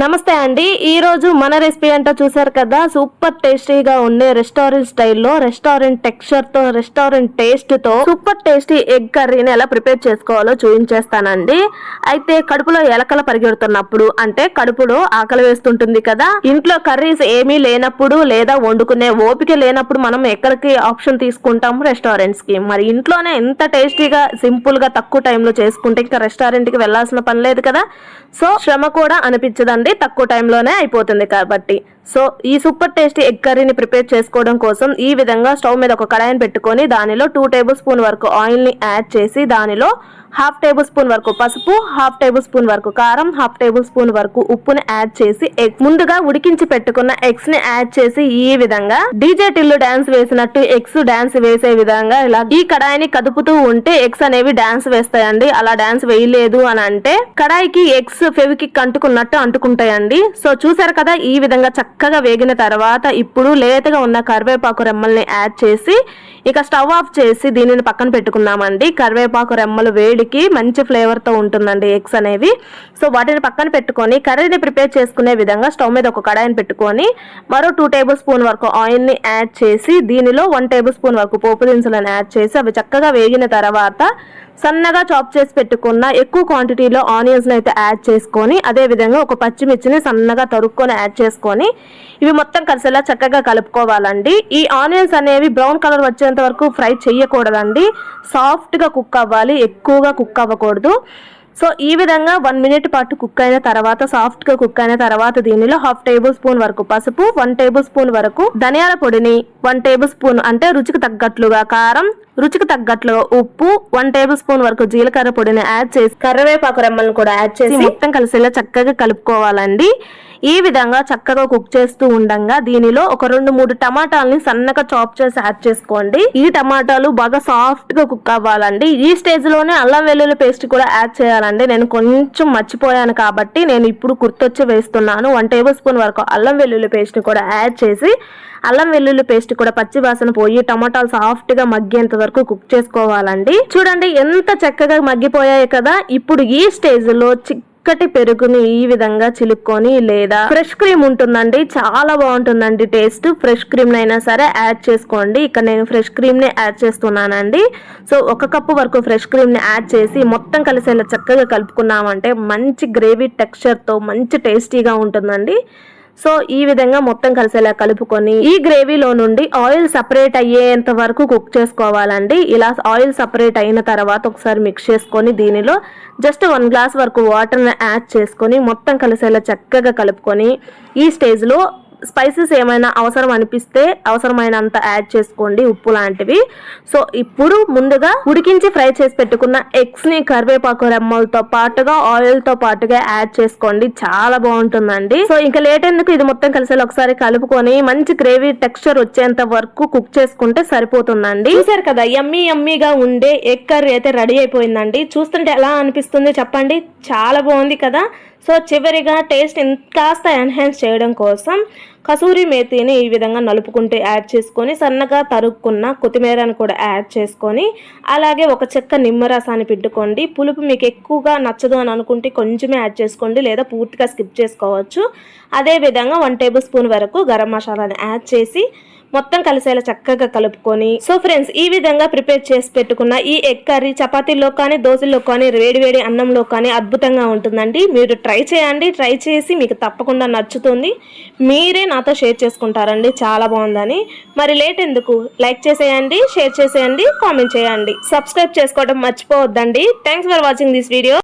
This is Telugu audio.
నమస్తే అండి. ఈ రోజు మన రెసిపీ అంటే చూసారు కదా, సూపర్ టేస్టీగా ఉండే రెస్టారెంట్ స్టైల్లో రెస్టారెంట్ టెక్స్చర్ తో రెస్టారెంట్ టేస్ట్ తో సూపర్ టేస్టీ ఎగ్ కర్రీని ఎలా ప్రిపేర్ చేసుకోవాలో చూపించేస్తానండి. అయితే కడుపులో ఎలకలు పరిగెడుతున్నప్పుడు, అంటే కడుపులో ఆకలి వేస్తుంటుంది కదా, ఇంట్లో కర్రీస్ ఏమీ లేనప్పుడు లేదా వండుకునే ఓపిక లేనప్పుడు మనం ఎక్కడికి ఆప్షన్ తీసుకుంటాం? రెస్టారెంట్స్ కి. మరి ఇంట్లోనే ఎంత టేస్టీగా సింపుల్ గా తక్కువ టైంలో చేసుకుంటే ఇంకా రెస్టారెంట్ కి వెళ్లాల్సిన పని లేదు కదా. సో శ్రమ కూడా అనిపించదండి, తక్కువ టైంలోనే అయిపోతుంది కాబట్టి. సో ఈ సూపర్ టేస్టీ ఎగ్ కర్రీని ప్రిపేర్ చేసుకోవడం కోసం ఈ విధంగా స్టవ్ మీద ఒక కడాయిని పెట్టుకొని దానిలో 2 టేబుల్ స్పూన్ వరకు ఆయిల్ ని యాడ్ చేసి దానిలో 1/2 టేబుల్ స్పూన్ వరకు పసుపు, 1/2 టేబుల్ స్పూన్ వరకు కారం, 1/2 టేబుల్ స్పూన్ వరకు ఉప్పుని యాడ్ చేసి ముందుగా ఉడికించి పెట్టుకున్న ఎగ్స్ ని యాడ్ చేసి ఈ విధంగా డీజే టిల్లు డాన్స్ వేసినట్టు ఎగ్స్ డాన్స్ వేసే విధంగా ఇలా ఈ కడాయిని కదుపుతూ ఉంటే ఎగ్స్ అనేవి డాన్స్ వేస్తాయండి. అలా డాన్స్ వేయలేదు అని అంటే కడాయికి ఎగ్స్ ఫెవికిక్ అంటుకున్నట్టు అంటుకుంటాయండి. సో చూసారు కదా, ఈ విధంగా చక్కగా వేగిన తర్వాత ఇప్పుడు లేతగా ఉన్న కరివేపాకు రెమ్మల్ని యాడ్ చేసి ఇక స్టవ్ ఆఫ్ చేసి దీనిని పక్కన పెట్టుకున్నామండి. కరివేపాకు రెమ్మలు వేడికి మంచి ఫ్లేవర్ తో ఉంటుందండి ఎగ్స్ అనేవి. సో వాటిని పక్కన పెట్టుకొని కర్రీని ప్రిపేర్ చేసుకునే విధంగా స్టవ్ మీద ఒక కడాయిని పెట్టుకొని మరో 2 టేబుల్ స్పూన్ వరకు ఆయిల్ ని యాడ్ చేసి దీనిలో 1 టేబుల్ స్పూన్ వరకు పోపు దినుసులను యాడ్ చేసి అవి చక్కగా వేగిన తర్వాత సన్నగా చాప్ చేసి పెట్టుకున్న ఎక్కువ క్వాంటిటీలో ఆనియన్స్ అయితే యాడ్ చేసుకొని అదే విధంగా ఒక పచ్చిమిర్చిని సన్నగా తరుక్కొని యాడ్ చేసుకొని ఇవి మొత్తం కలిసేలా చక్కగా కలుపుకోవాలండి. ఈ ఆనియన్స్ అనేవి బ్రౌన్ కలర్ వచ్చేంత వరకు ఫ్రై చేయకూడదండి, సాఫ్ట్ గా కుక్ అవ్వాలి, ఎక్కువగా కుక్ అవ్వకూడదు. సో ఈ విధంగా 1 మినిట్ పాటు కుక్ అయిన తర్వాత సాఫ్ట్ గా కుక్ అయిన తర్వాత దీనిలో 1/2 టేబుల్ స్పూన్ వరకు పసుపు, 1 టేబుల్ స్పూన్ వరకు ధనియాల పొడిని, 1 టేబుల్ స్పూన్ అంటే రుచికి తగ్గట్లుగా కారం, రుచికి తగ్గట్లుగా ఉప్పు, 1 టేబుల్ స్పూన్ వరకు జీలకర్ర పొడిని యాడ్ చేసి కరివేపాకు రెమ్మలను కూడా యాడ్ చేసి మొత్తం కలిసేలా చక్కగా కలుపుకోవాలండి. ఈ విధంగా చక్కగా కుక్ చేస్తూ ఉండగా దీనిలో ఒక 2-3 టమాటాలని సన్నగా చాప్ చేసి యాడ్ చేసుకోండి. ఈ టమాటాలు బాగా సాఫ్ట్ గా కుక్ అవ్వాలండి. ఈ స్టేజ్ లోనే అల్లం వెల్లుల్లి పేస్ట్ కూడా యాడ్ చేయాలండి. నేను కొంచెం మర్చిపోయాను కాబట్టి నేను ఇప్పుడు గుర్తొచ్చి వేస్తున్నాను. 1 టేబుల్ స్పూన్ వరకు అల్లం వెల్లుల్లి పేస్ట్ కూడా యాడ్ చేసి అల్లం వెల్లుల్లి పేస్ట్ కూడా పచ్చి వాసన పోయి టమాటాలు సాఫ్ట్ గా మగ్గేంత వరకు కుక్ చేసుకోవాలండి. చూడండి ఎంత చక్కగా మగ్గిపోయాయి కదా. ఇప్పుడు ఈ స్టేజ్ లో చిక్కటి పెరుగుని ఈ విధంగా చిలుక్కొని లేదా ఫ్రెష్ క్రీమ్ ఉంటుందండి, చాలా బాగుంటుందండి టేస్ట్. ఫ్రెష్ క్రీమ్ అయినా సరే యాడ్ చేసుకోండి. ఇక్కడ నేను ఫ్రెష్ క్రీమ్ ని యాడ్ చేస్తున్నానండి. సో 1 కప్పు వరకు ఫ్రెష్ క్రీమ్ ని యాడ్ చేసి మొత్తం కలిసేలా చక్కగా కలుపుకున్నామంటే మంచి గ్రేవీ టెక్స్చర్ తో మంచి టేస్టీగా ఉంటుందండి. సో ఈ విధంగా మొత్తం కలిసేలా కలుపుకొని ఈ గ్రేవీలో నుండి ఆయిల్ సపరేట్ అయ్యేంత వరకు కుక్ చేసుకోవాలండి. ఇలా ఆయిల్ సపరేట్ అయిన తర్వాత ఒకసారి మిక్స్ చేసుకొని దీనిలో జస్ట్ 1 గ్లాస్ వరకు వాటర్ని యాడ్ చేసుకొని మొత్తం కలిసేలా చక్కగా కలుపుకొని ఈ స్టేజ్లో స్పైసెస్ ఏమైనా అవసరం అనిపిస్తే అవసరమైనంత యాడ్ చేసుకోండి, ఉప్పు లాంటివి. సో ఇప్పుడు ముందుగా ఉడికించి ఫ్రై చేసి పెట్టుకున్న ఎగ్స్ ని కరివేపాకు రెమ్మలతో పాటుగా ఆయిల్ తో పాటుగా యాడ్ చేసుకోండి, చాలా బాగుంటుందండి. సో ఇంకా లేట్ ఎందుకు, ఇది మొత్తం కలిసేలా ఒకసారి కలుపుకొని మంచి గ్రేవీ టెక్స్చర్ వచ్చేంత వరకు కుక్ చేసుకుంటే సరిపోతుందండి. చూసారు కదా, యమ్మీగా ఉండే ఎగ్ కర్రీ అయితే రెడీ అయిపోయిందండి. చూస్తుంటే ఎలా అనిపిస్తుంది చెప్పండి, చాలా బాగుంది కదా. సో చివరిగా టేస్ట్ ఇంకాస్త ఎన్హాన్స్ చేయడం కోసం కసూరి మేతిని ఈ విధంగా నలుపుకుంటూ యాడ్ చేసుకొని సన్నగా తరుక్కున్న కొత్తిమీరను కూడా యాడ్ చేసుకొని అలాగే ఒక చెక్క నిమ్మరసాన్ని పిండుకోండి. పులుపు మీకు ఎక్కువగా నచ్చదు అని అనుకుంటే కొంచెమే యాడ్ చేసుకోండి లేదా పూర్తిగా స్కిప్ చేసుకోవచ్చు. అదే విధంగా 1 టేబుల్ స్పూన్ వరకు గరం మసాలాని యాడ్ చేసి మొత్తం కలిసేలా చక్కగా కలుపుకొని సో ఫ్రెండ్స్ ఈ విధంగా ప్రిపేర్ చేసి పెట్టుకున్న ఈ ఎగ్ కర్రీ చపాతీలో కానీ దోశల్లో కానీ వేడి అన్నంలో కానీ అద్భుతంగా ఉంటుందండి. మీరు ట్రై చేయండి, ట్రై చేసి మీకు తప్పకుండా నచ్చుతుంది, మీరే నాతో షేర్ చేసుకుంటారండి చాలా బాగుందని. మరి లేట్ ఎందుకు, లైక్ చేసేయండి, షేర్ చేసేయండి, కామెంట్ చేయండి, సబ్స్క్రైబ్ చేసుకోవడం మర్చిపోవద్దండి. Thanks for watching this video.